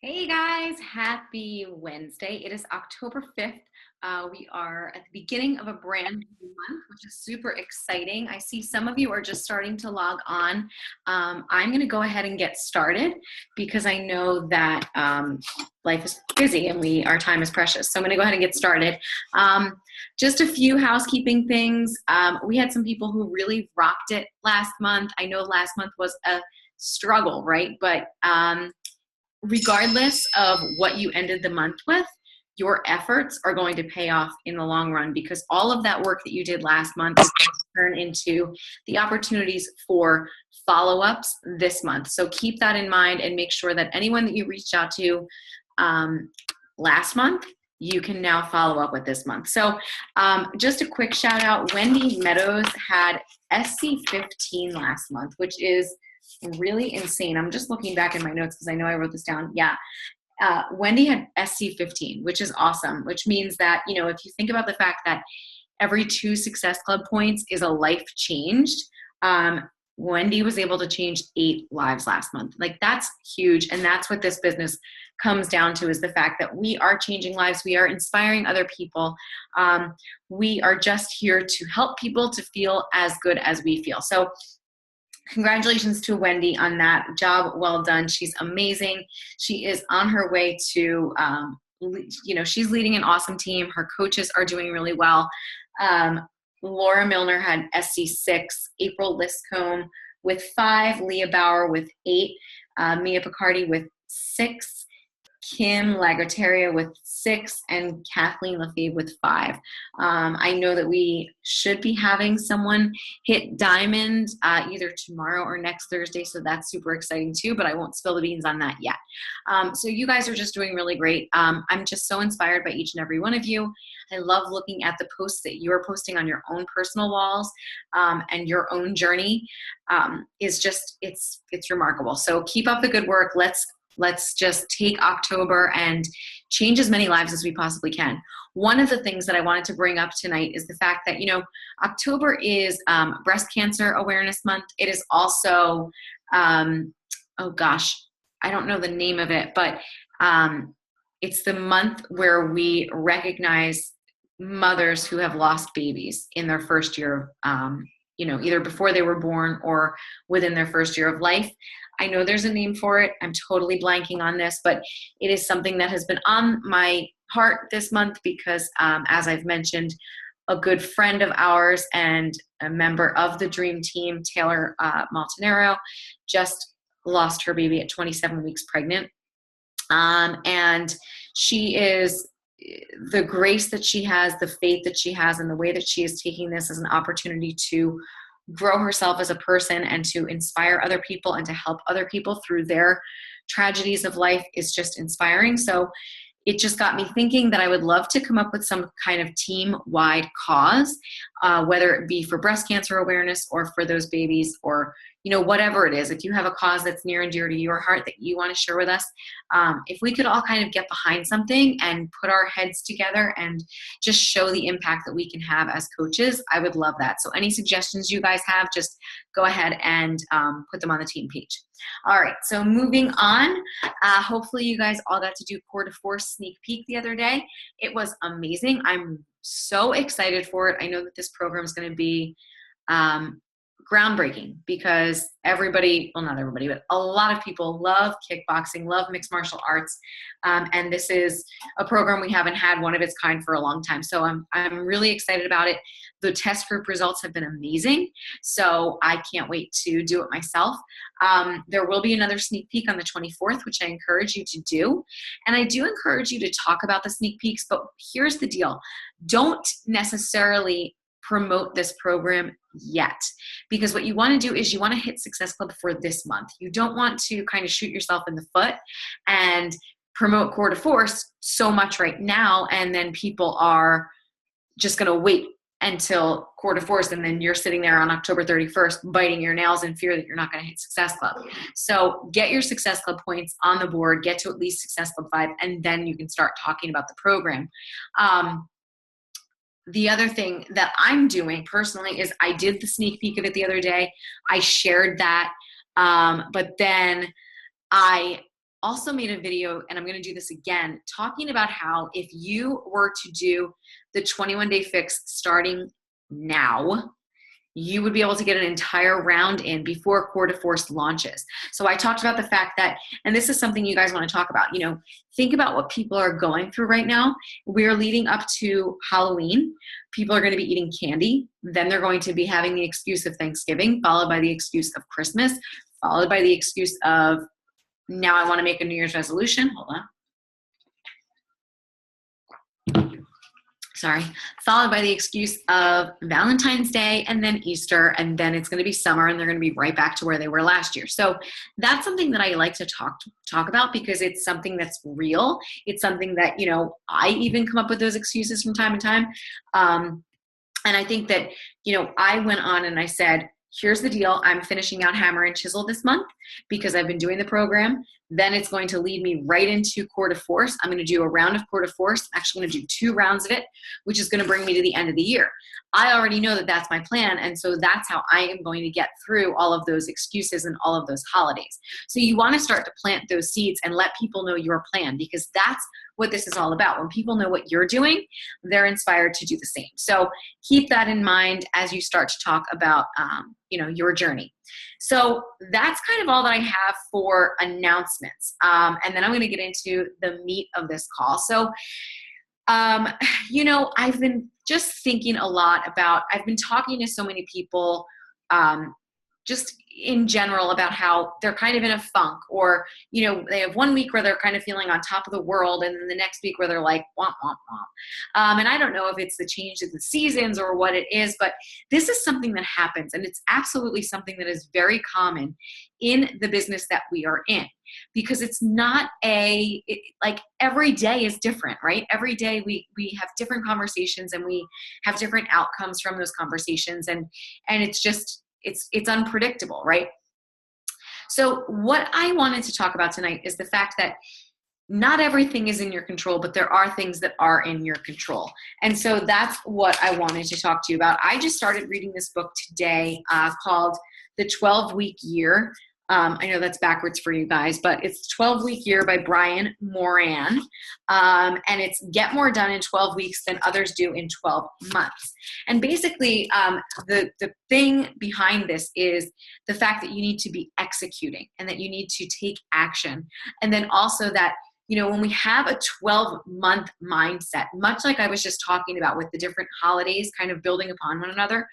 Hey guys, happy Wednesday. It is October 5th. We are at the beginning of a brand new month, which is super exciting. I see some of you are just starting to log on. I'm going to go ahead and get started because I know that life is busy and our time is precious. So I'm going to go ahead and get started. Just a few housekeeping things. We had some people who really rocked it last month. I know last month was a struggle, right? But regardless of what you ended the month with, your efforts are going to pay off in the long run because all of that work that you did last month is going to turn into the opportunities for follow-ups this month. So keep that in mind and make sure that anyone that you reached out to last month, you can now follow up with this month. So just a quick shout out, Wendy Meadows had SC15 last month, which is really insane. I'm just looking back in my notes because I know I wrote this down. Yeah. Wendy had SC15, which is awesome, which means that, if you think about the fact that every 2 Success Club points is a life changed, Wendy was able to change 8 lives last month. Like, that's huge. And that's what this business comes down to, is the fact that we are changing lives. We are inspiring other people. We are just here to help people to feel as good as we feel. So congratulations to Wendy on that job. Well done. She's amazing. She is on her way to, she's leading an awesome team. Her coaches are doing really well. Laura Milner had SC6, April Liscombe with 5, Leah Bauer with 8, Mia Picardi with 6, Kim Lagrateria with 6, and Kathleen Lefebvre with 5. I know that we should be having someone hit diamond either tomorrow or next Thursday, so that's super exciting too, but I won't spill the beans on that yet. So you guys are just doing really great. I'm just so inspired by each and every one of you. I love looking at the posts that you're posting on your own personal walls, and your own journey is just, it's remarkable. So keep up the good work. Let's just take October and change as many lives as we possibly can. One of the things that I wanted to bring up tonight is the fact that, October is Breast Cancer Awareness Month. It is also, oh gosh, I don't know the name of it, but it's the month where we recognize mothers who have lost babies in their first year of, either before they were born or within their first year of life. I know there's a name for it. I'm totally blanking on this, but it is something that has been on my heart this month because, as I've mentioned, a good friend of ours and a member of the Dream Team, Taylor Montanaro, just lost her baby at 27 weeks pregnant. And she is, the grace that she has, the faith that she has, and the way that she is taking this as an opportunity to grow herself as a person and to inspire other people and to help other people through their tragedies of life is just inspiring. So it just got me thinking that I would love to come up with some kind of team-wide cause, whether it be for breast cancer awareness or for those babies or, whatever it is. If you have a cause that's near and dear to your heart that you want to share with us, if we could all kind of get behind something and put our heads together and just show the impact that we can have as coaches, I would love that. So any suggestions you guys have, just go ahead and put them on the team page. All right, so moving on. Hopefully you guys all got to do Core to Force sneak peek the other day. It was amazing. I'm so excited for it. I know that this program is going to be groundbreaking because everybody, well, not everybody, but a lot of people love kickboxing, love mixed martial arts. And this is a program we haven't had one of its kind for a long time. So I'm really excited about it. The test group results have been amazing. So I can't wait to do it myself. There will be another sneak peek on the 24th, which I encourage you to do. And I do encourage you to talk about the sneak peeks, but here's the deal. Don't necessarily promote this program yet, because what you want to do is you want to hit Success Club for this month. You don't want to kind of shoot yourself in the foot and promote Core to Force so much right now, and then people are just going to wait until Core to Force, and then you're sitting there on October 31st biting your nails in fear that you're not going to hit Success Club. So get your Success Club points on the board, get to at least Success Club 5, and then you can start talking about the program. The other thing that I'm doing personally is I did the sneak peek of it the other day. I shared that, but then I also made a video, and I'm going to do this again, talking about how if you were to do the 21-day fix starting now, you would be able to get an entire round in before Core de Force launches. So I talked about the fact that, and this is something you guys want to talk about, think about what people are going through right now. We're leading up to Halloween. People are going to be eating candy. Then they're going to be having the excuse of Thanksgiving, followed by the excuse of Christmas, followed by the excuse of, now I want to make a New Year's resolution. Hold on. Followed by the excuse of Valentine's Day and then Easter, and then it's going to be summer and they're going to be right back to where they were last year. So that's something that I like to talk about because it's something that's real. It's something that, I even come up with those excuses from time to time. And I think that, I went on and I said, here's the deal. I'm finishing out Hammer and Chisel this month because I've been doing the program. Then it's going to lead me right into Core de Force. I'm going to do a round of Core de Force. I'm actually going to do 2 rounds of it, which is going to bring me to the end of the year. I already know that that's my plan. And so that's how I am going to get through all of those excuses and all of those holidays. So you want to start to plant those seeds and let people know your plan, because that's what this is all about. When people know what you're doing, they're inspired to do the same. So keep that in mind as you start to talk about, your journey. So that's kind of all that I have for announcements. And then I'm going to get into the meat of this call. So, I've been just thinking a lot about, I've been talking to so many people, just in general about how they're kind of in a funk, or, they have one week where they're kind of feeling on top of the world, and then the next week where they're like, womp, womp, womp. And I don't know if it's the change of the seasons or what it is, but this is something that happens, and it's absolutely something that is very common in the business that we are in, because it's not like every day is different, right? Every day we have different conversations and we have different outcomes from those conversations, and it's just, it's unpredictable, right? So what I wanted to talk about tonight is the fact that not everything is in your control, but there are things that are in your control. And so that's what I wanted to talk to you about. I just started reading this book today called The 12-Week Year. I know that's backwards for you guys, but it's 12-Week Year by Brian Moran. And it's get more done in 12 weeks than others do in 12 months. And basically, the thing behind this is the fact that you need to be executing and that you need to take action. And then also that, when we have a 12-month mindset, much like I was just talking about with the different holidays kind of building upon one another,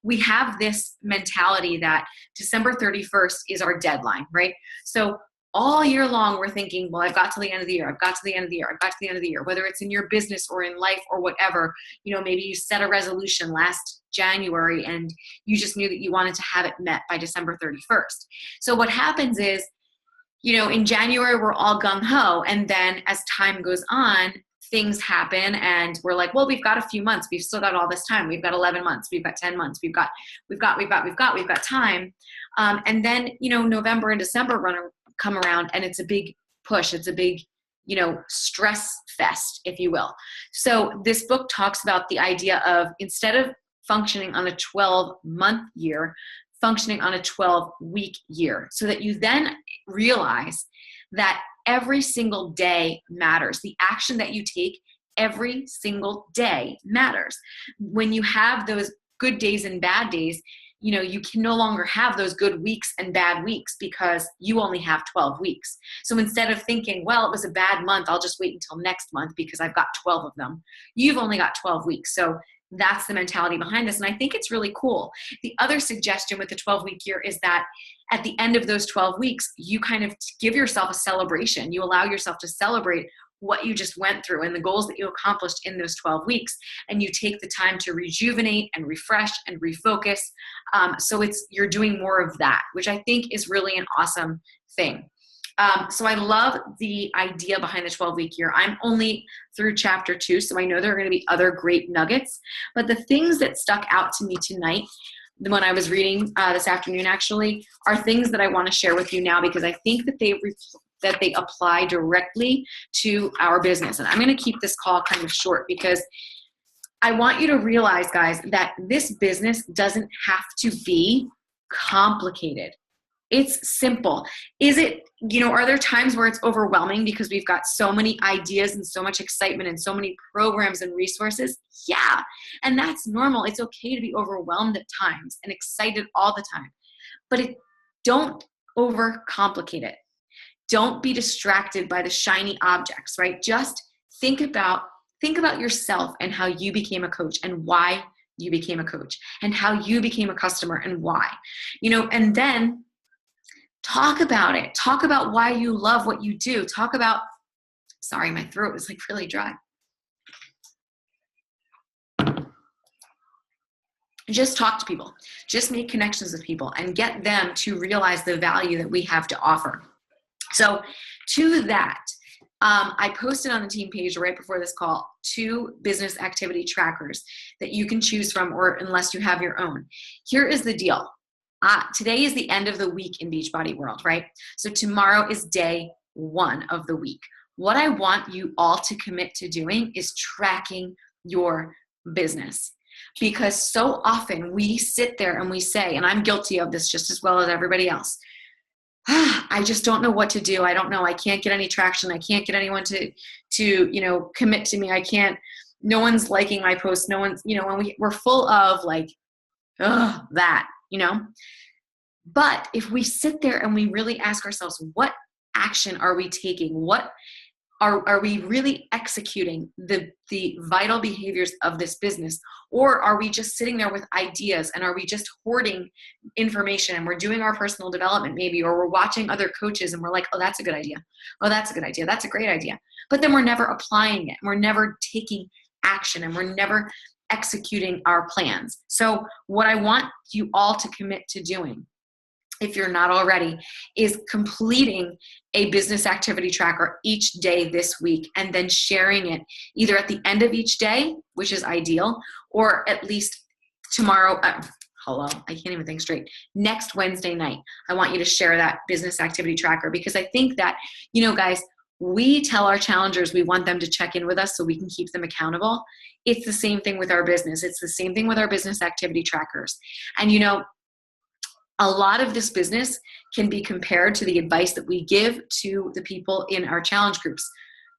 we have this mentality that December 31st is our deadline, right? So all year long, we're thinking, well, I've got to the end of the year. I've got to the end of the year. I've got to the end of the year, whether it's in your business or in life or whatever. Maybe you set a resolution last January and you just knew that you wanted to have it met by December 31st. So what happens is, in January, we're all gung-ho. And then as time goes on, things happen and we're like, well, we've got a few months. We've still got all this time. We've got 11 months. We've got 10 months. We've got time. And then, November and December come around and it's a big push. It's a big, stress fest, if you will. So this book talks about the idea of, instead of functioning on a 12-month year, functioning on a 12-week year, so that you then realize that every single day matters. The action that you take every single day matters. When you have those good days and bad days, you can no longer have those good weeks and bad weeks because you only have 12 weeks. So instead of thinking, well, it was a bad month, I'll just wait until next month because I've got 12 of them, you've only got 12 weeks. So that's the mentality behind this. And I think it's really cool. The other suggestion with the 12-week year is that at the end of those 12 weeks, you kind of give yourself a celebration. You allow yourself to celebrate what you just went through and the goals that you accomplished in those 12 weeks. And you take the time to rejuvenate and refresh and refocus. So you're doing more of that, which I think is really an awesome thing. So I love the idea behind the 12-week year. I'm only through chapter 2, so I know there are going to be other great nuggets. But the things that stuck out to me tonight, when I was reading this afternoon actually, are things that I want to share with you now because I think that they apply directly to our business. And I'm going to keep this call kind of short because I want you to realize, guys, that this business doesn't have to be complicated. It's simple. Is it, are there times where it's overwhelming because we've got so many ideas and so much excitement and so many programs and resources? Yeah. And that's normal. It's okay to be overwhelmed at times and excited all the time. But don't overcomplicate it. Don't be distracted by the shiny objects, right? Just think about yourself and how you became a coach and why you became a coach and how you became a customer and why, and then talk about it. Talk about why you love what you do. Talk about, sorry, my throat is like really dry. Just talk to people. Just make connections with people and get them to realize the value that we have to offer. So to that, I posted on the team page right before this call 2 business activity trackers that you can choose from, or unless you have your own. Here is the deal. Today is the end of the week in Beachbody World, right? So tomorrow is day 1 of the week. What I want you all to commit to doing is tracking your business. Because so often we sit there and we say, and I'm guilty of this just as well as everybody else, I just don't know what to do. I don't know. I can't get any traction. I can't get anyone to commit to me. No one's liking my posts. No one's, and we're full of like, that. But if we sit there and we really ask ourselves, what action are we taking? What are we really executing the vital behaviors of this business? Or are we just sitting there with ideas, and are we just hoarding information, and we're doing our personal development maybe, or we're watching other coaches and we're like, oh, that's a good idea. Oh, that's a good idea. That's a great idea. But then we're never applying it. We're never taking action, and we're never executing our plans. So what I want you all to commit to doing, if you're not already, is completing a business activity tracker each day this week, and then sharing it either at the end of each day, which is ideal, or at least tomorrow. I can't even think straight. Next Wednesday night, I want you to share that business activity tracker, because I think that, guys, we tell our challengers we want them to check in with us so we can keep them accountable. It's the same thing with our business. It's the same thing with our business activity trackers. And a lot of this business can be compared to the advice that we give to the people in our challenge groups.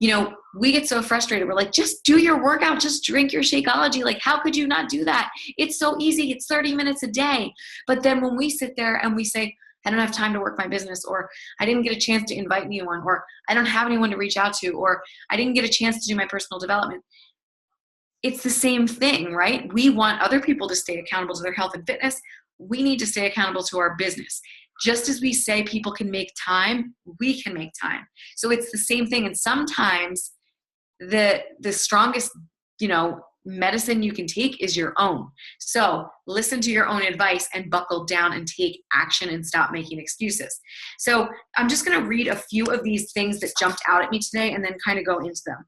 We get so frustrated. We're like, just do your workout, just drink your Shakeology. Like, how could you not do that? It's so easy. It's 30 minutes a day. But then when we sit there and we say, I don't have time to work my business, or I didn't get a chance to invite anyone, or I don't have anyone to reach out to, or I didn't get a chance to do my personal development. It's the same thing, right? We want other people to stay accountable to their health and fitness. We need to stay accountable to our business. Just as we say people can make time, we can make time. So it's the same thing. And sometimes the strongest, medicine you can take is your own. So listen to your own advice and buckle down and take action and stop making excuses. So I'm just going to read a few of these things that jumped out at me today and then kind of go into them.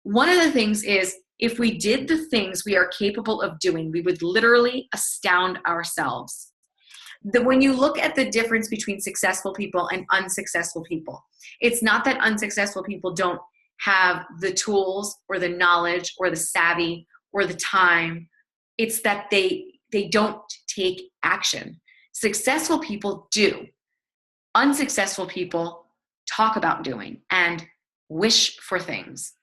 One of the things is, if we did the things we are capable of doing, we would literally astound ourselves. When you look at the difference between successful people and unsuccessful people, it's not that unsuccessful people don't have the tools or the knowledge or the savvy or the time. It's that they don't take action. Successful people do. Unsuccessful people talk about doing and wish for things.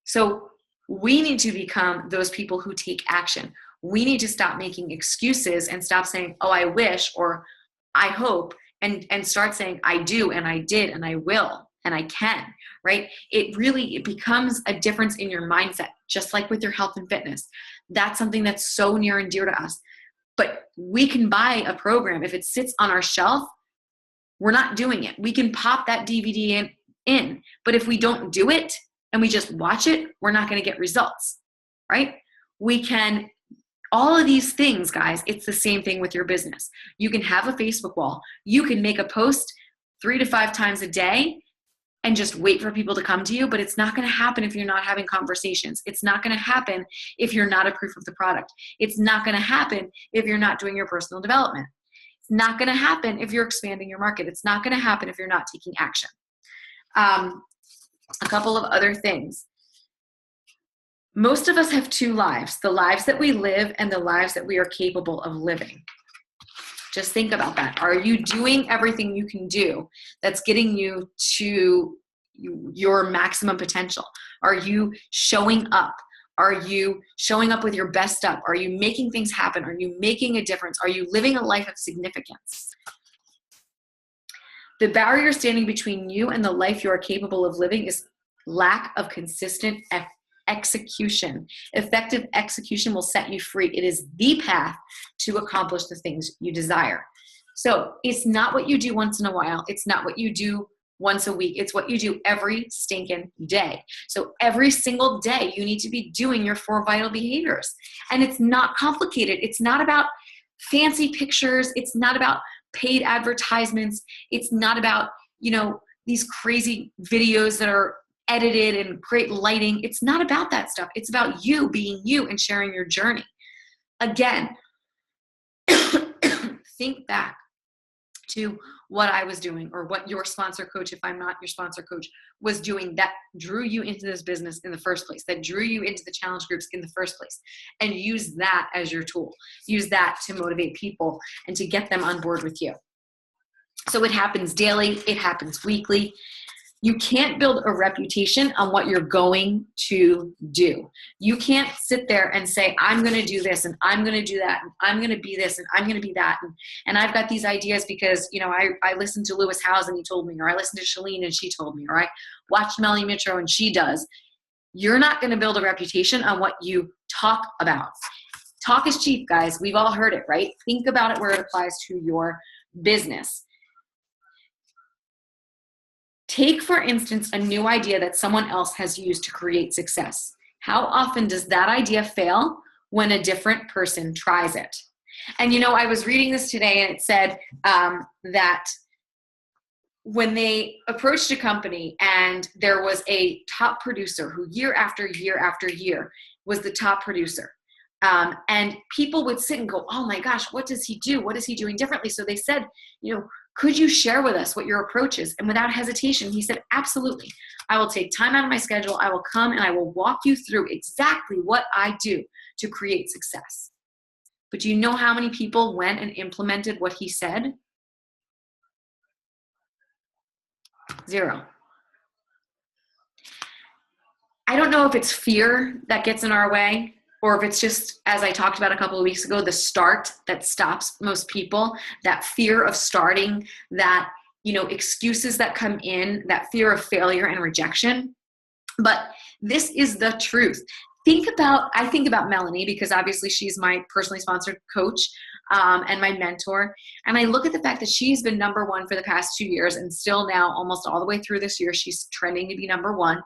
So we need to become those people who take action. We need to stop making excuses and stop saying, oh, I wish, or I hope, and start saying, I do, and I did, and I will, and I can, right? It becomes a difference in your mindset, just like with your health and fitness. That's something that's so near and dear to us. But we can buy a program. If it sits on our shelf, we're not doing it. We can pop that DVD in. But if we don't do it and we just watch it, we're not going to get results, right? All of these things, guys, it's the same thing with your business. You can have a Facebook wall. You can make a post 3 to 5 times a day and just wait for people to come to you, but it's not going to happen if you're not having conversations. It's not going to happen if you're not a proof of the product. It's not going to happen if you're not doing your personal development. It's not going to happen if you're expanding your market. It's not going to happen if you're not taking action. A couple of other things. Most of us have 2 lives, the lives that we live and the lives that we are capable of living. Just think about that. Are you doing everything you can do that's getting you to your maximum potential? Are you showing up? Are you showing up with your best stuff? Are you making things happen? Are you making a difference? Are you living a life of significance? The barrier standing between you and the life you are capable of living is lack of consistent execution. Effective execution will set you free. It is the path to accomplish the things you desire. So it's not what you do once in a while. It's not what you do once a week. It's what you do every stinking day. So every single day you need to be doing your 4 vital behaviors. And it's not complicated. It's not about fancy pictures. It's not about paid advertisements. It's not about, these crazy videos that are edited and great lighting. It's not about that stuff. It's about you being you and sharing your journey. Again, think back to what I was doing, or what your sponsor coach, if I'm not your sponsor coach, was doing that drew you into this business in the first place, that drew you into the challenge groups in the first place, and use that as your tool. Use that to motivate people and to get them on board with you. So it happens daily. It happens weekly. You can't build a reputation on what you're going to do. You can't sit there and say, I'm going to do this and I'm going to do that and I'm going to be this and I'm going to be that. And I've got these ideas because, I listened to Lewis Howes and he told me, or I listened to Shalene and she told me, or I watched Melanie Mitro and she does. You're not going to build a reputation on what you talk about. Talk is cheap, guys. We've all heard it, right? Think about it where it applies to your business. Take, for instance, a new idea that someone else has used to create success. How often does that idea fail when a different person tries it? And I was reading this today and it said that when they approached a company and there was a top producer who year after year after year was the top producer, and people would sit and go, oh my gosh, what does he do? What is he doing differently? So they said, could you share with us what your approach is? And without hesitation, he said, absolutely. I will take time out of my schedule. I will come and I will walk you through exactly what I do to create success. But do you know how many people went and implemented what he said? 0. I don't know if it's fear that gets in our way, or if it's just, as I talked about a couple of weeks ago, the start that stops most people, that fear of starting, that, excuses that come in, that fear of failure and rejection. But this is the truth. I think about Melanie, because obviously she's my personally sponsored coach and my mentor. And I look at the fact that she's been number 1 for the past 2 years, and still now, almost all the way through this year, she's trending to be number 1.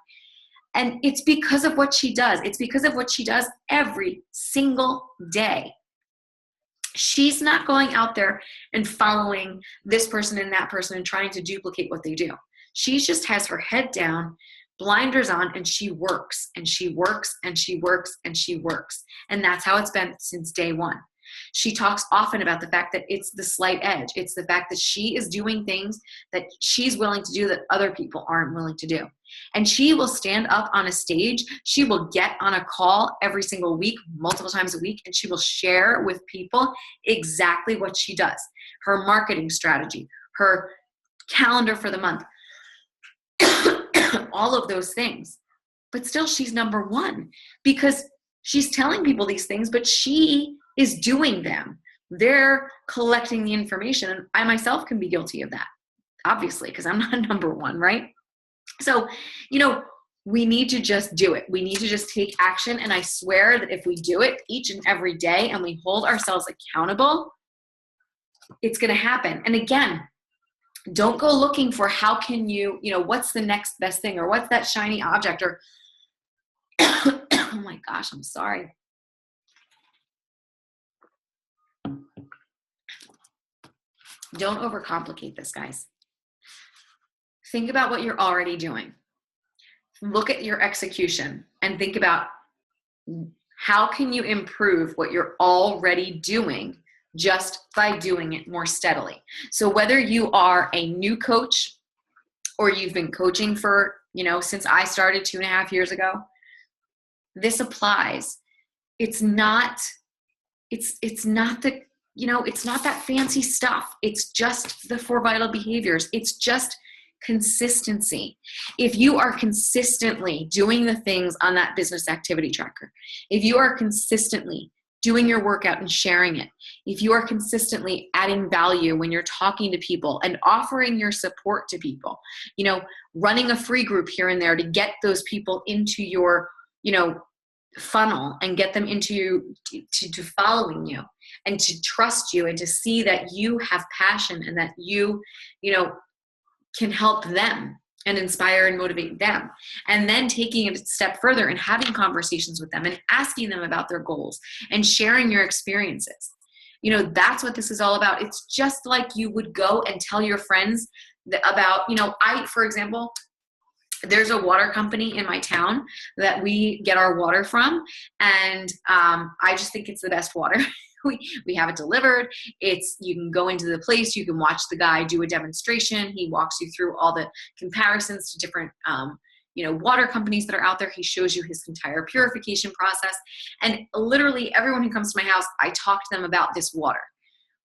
And it's because of what she does. It's because of what she does every single day. She's not going out there and following this person and that person and trying to duplicate what they do. She just has her head down, blinders on, and she works and she works and she works and she works. And that's how it's been since day 1. She talks often about the fact that it's the slight edge. It's the fact that she is doing things that she's willing to do that other people aren't willing to do. And she will stand up on a stage. She will get on a call every single week, multiple times a week, and she will share with people exactly what she does. Her marketing strategy, her calendar for the month, all of those things. But still, she's number 1 because she's telling people these things, but she is doing them. They're collecting the information. And I myself can be guilty of that, obviously, because I'm not number 1, right? So, we need to just do it. We need to just take action. And I swear that if we do it each and every day and we hold ourselves accountable, it's going to happen. And again, don't go looking for how can you, what's the next best thing, or what's that shiny object, or, oh my gosh, I'm sorry. Don't overcomplicate this, guys. Think about what you're already doing. Look at your execution and think about how can you improve what you're already doing just by doing it more steadily. So whether you are a new coach or you've been coaching for, since I started 2.5 years ago, this applies. It's not the it's not that fancy stuff. It's just the 4 vital behaviors. It's just consistency. If you are consistently doing the things on that business activity tracker, if you are consistently doing your workout and sharing it, if you are consistently adding value when you're talking to people and offering your support to people, running a free group here and there to get those people into your, funnel and get them into to following you and to trust you and to see that you have passion and that you can help them and inspire and motivate them. And then taking it a step further and having conversations with them and asking them about their goals and sharing your experiences. That's what this is all about. It's just like you would go and tell your friends about, for example, there's a water company in my town that we get our water from. And I just think it's the best water. We have it delivered. You can go into the place, you can watch the guy do a demonstration. He walks you through all the comparisons to different, water companies that are out there. He shows you his entire purification process. And literally everyone who comes to my house, I talk to them about this water.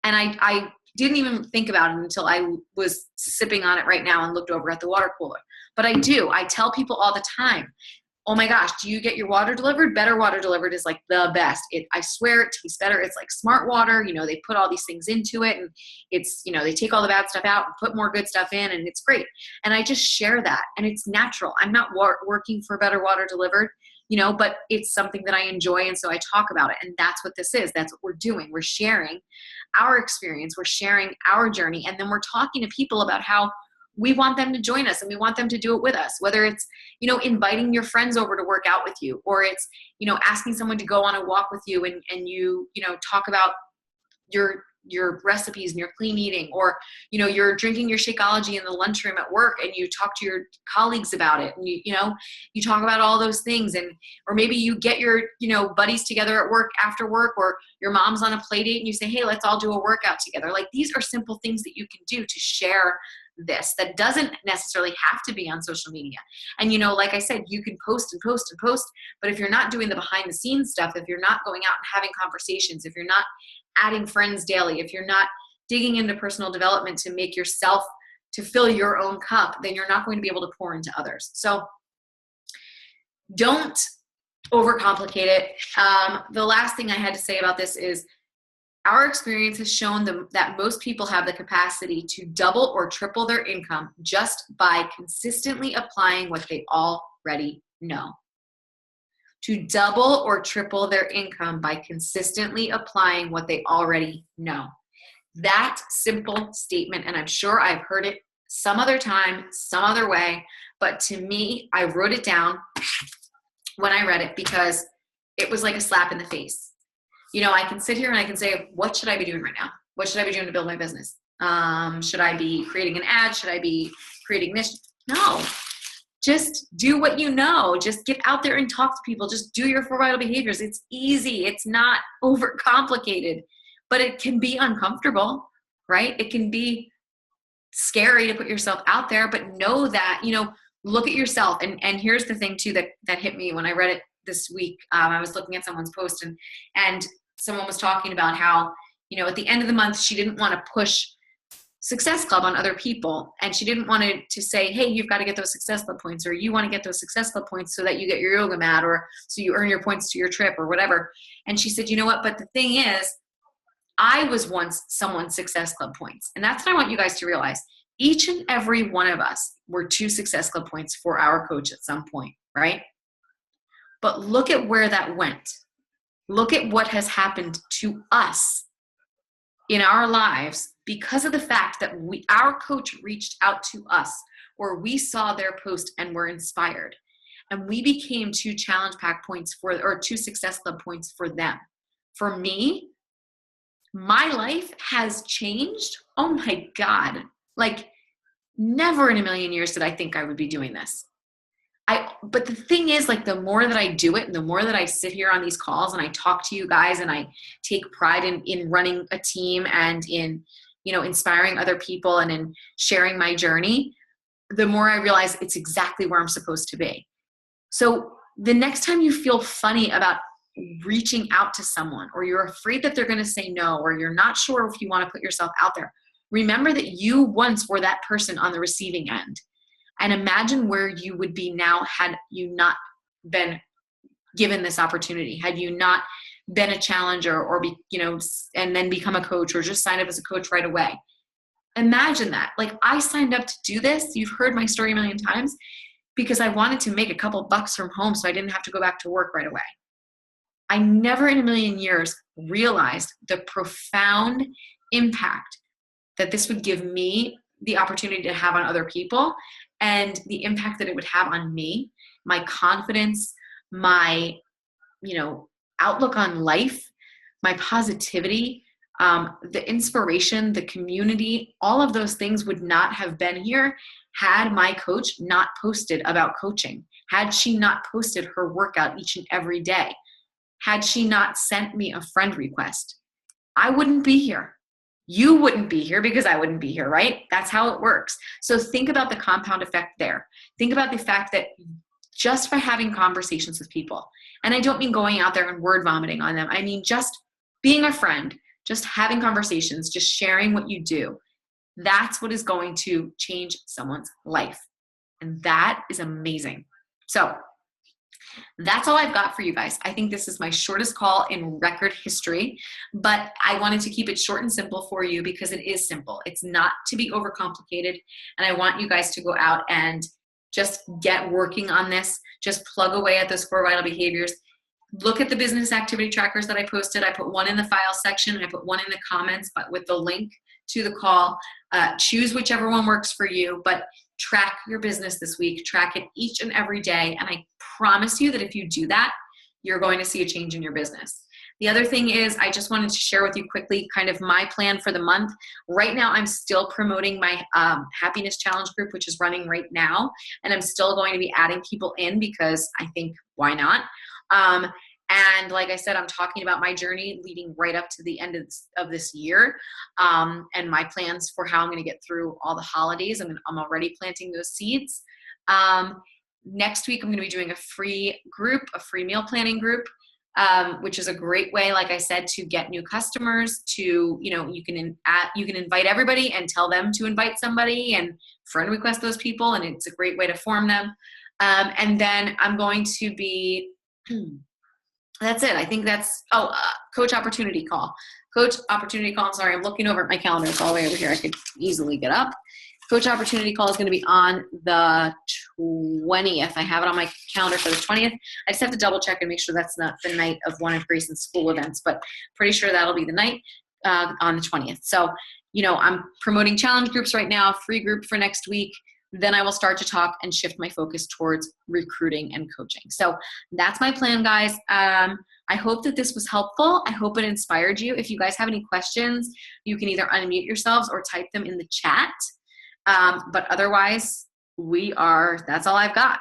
And I didn't even think about it until I was sipping on it right now and looked over at the water cooler. But I do. I tell people all the time, oh my gosh, do you get your water delivered? Better Water Delivered is like the best. I swear it tastes better. It's like smart water. They put all these things into it and it's, they take all the bad stuff out and put more good stuff in and it's great. And I just share that and it's natural. I'm not working for Better Water Delivered, but it's something that I enjoy. And so I talk about it. And that's what this is. That's what we're doing. We're sharing our experience. We're sharing our journey. And then we're talking to people about how we want them to join us and we want them to do it with us, whether it's, inviting your friends over to work out with you, or it's, asking someone to go on a walk with you and you talk about your recipes and your clean eating, or, you're drinking your Shakeology in the lunchroom at work and you talk to your colleagues about it. And you talk about all those things or maybe you get your, buddies together at work after work, or your mom's on a play date and you say, hey, let's all do a workout together. Like these are simple things that you can do to share this that doesn't necessarily have to be on social media. And like I said, you can post and post and post, but if you're not doing the behind the scenes stuff, if you're not going out and having conversations, if you're not adding friends daily, if you're not digging into personal development to make yourself, to fill your own cup, then you're not going to be able to pour into others. So don't overcomplicate it. The last thing I had to say about this is our experience has shown that most people have the capacity to double or triple their income just by consistently applying what they already know. To double or triple their income by consistently applying what they already know. That simple statement, and I'm sure I've heard it some other time, some other way, but to me, I wrote it down when I read it because it was like a slap in the face. I can sit here and I can say, what should I be doing right now? What should I be doing to build my business? Should I be creating an ad? Should I be creating this? No, just do what you know. Just get out there and talk to people. Just do your 4 vital behaviors. It's easy. It's not overcomplicated, but it can be uncomfortable, right? It can be scary to put yourself out there, but know that, look at yourself. And here's the thing too, that hit me when I read it this week. I was looking at someone's post and someone was talking about how, at the end of the month, she didn't want to push Success Club on other people. And she didn't want to say, hey, you've got to get those Success Club points, or you want to get those Success Club points so that you get your yoga mat, or so you earn your points to your trip or whatever. And she said, you know what? But the thing is, I was once someone's Success Club points. And that's what I want you guys to realize. Each and every one of us were 2 Success Club points for our coach at some point, right? But look at where that went. Look at what has happened to us in our lives because of the fact that our coach reached out to us, or we saw their post and were inspired. And we became 2 challenge pack points or 2 Success Club points for them. For me, my life has changed. Oh my God. Like never in a million years did I think I would be doing this. But the thing is, like, the more that I do it and the more that I sit here on these calls and I talk to you guys and I take pride in running a team and in, inspiring other people and in sharing my journey, the more I realize it's exactly where I'm supposed to be. So the next time you feel funny about reaching out to someone, or you're afraid that they're going to say no, or you're not sure if you want to put yourself out there, remember that you once were that person on the receiving end. And imagine where you would be now had you not been given this opportunity, had you not been a challenger or be, and then become a coach or just sign up as a coach right away. Imagine that. Like, I signed up to do this. You've heard my story a million times, because I wanted to make a couple bucks from home so I didn't have to go back to work right away. I never in a million years realized the profound impact that this would give me the opportunity to have on other people, and the impact that it would have on me, my confidence, my, outlook on life, my positivity, the inspiration, the community, all of those things would not have been here had my coach not posted about coaching, had she not posted her workout each and every day, had she not sent me a friend request. I wouldn't be here. You wouldn't be here because I wouldn't be here, right? That's how it works. So think about the compound effect there. Think about the fact that just by having conversations with people, and I don't mean going out there and word vomiting on them, I mean just being a friend, just having conversations, just sharing what you do, that's what is going to change someone's life. And that is amazing. So that's all I've got for you guys. I think this is my shortest call in record history, but I wanted to keep it short and simple for you because it is simple. It's not to be overcomplicated. And I want you guys to go out and just get working on this. Just plug away at those 4 vital behaviors. Look at the business activity trackers that I posted. I put one in the file section. I put one in the comments, but with the link to the call. Choose whichever one works for you, but track your business this week. Track it each and every day. And I promise you that if you do that, you're going to see a change in your business. The other thing is, I just wanted to share with you quickly kind of my plan for the month. Right now, I'm still promoting my Happiness Challenge group, which is running right now. And I'm still going to be adding people in because I think, why not? And like I said, I'm talking about my journey leading right up to the end of this year, and my plans for how I'm going to get through all the holidays. I'm already planting those seeds. Next week, I'm going to be doing a free group, a free meal planning group, which is a great way, like I said, to get new customers. To, you can invite everybody and tell them to invite somebody and friend request those people, and it's a great way to form them. And then I'm going to be that's it. I think that's, coach opportunity call. Coach opportunity call. I'm sorry, I'm looking over at my calendar. It's all the way over here. I could easily get up. Coach opportunity call is going to be on the 20th. I have it on my calendar for the 20th. I just have to double check and make sure that's not the night of one of Grayson's school events, but pretty sure that'll be the night on the 20th. So, I'm promoting challenge groups right now, free group for next week. Then I will start to talk and shift my focus towards recruiting and coaching. So that's my plan, guys. I hope that this was helpful. I hope it inspired you. If you guys have any questions, you can either unmute yourselves or type them in the chat. But otherwise, that's all I've got.